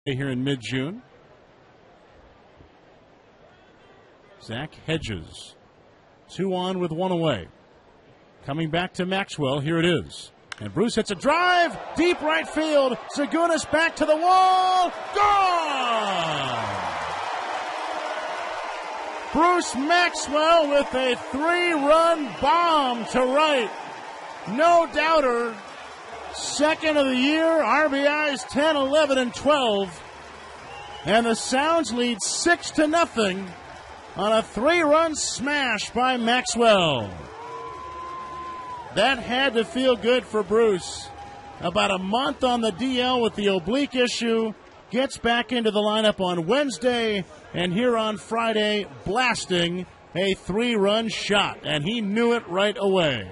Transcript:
here in mid-June. Zach Hedges, 2 on with 1 away. Coming back to Maxwell, here it is. And Bruce hits a drive, deep right field. Zagunis back to the wall, gone! Bruce Maxwell with a 3-run bomb to right. No doubter. Second of the year, RBIs 10, 11, and 12. And the Sounds lead 6-0 on a 3-run smash by Maxwell. That had to feel good for Bruce. About a month on the DL with the oblique issue. Gets back into the lineup on Wednesday, and here on Friday, blasting a 3-run shot. And he knew it right away.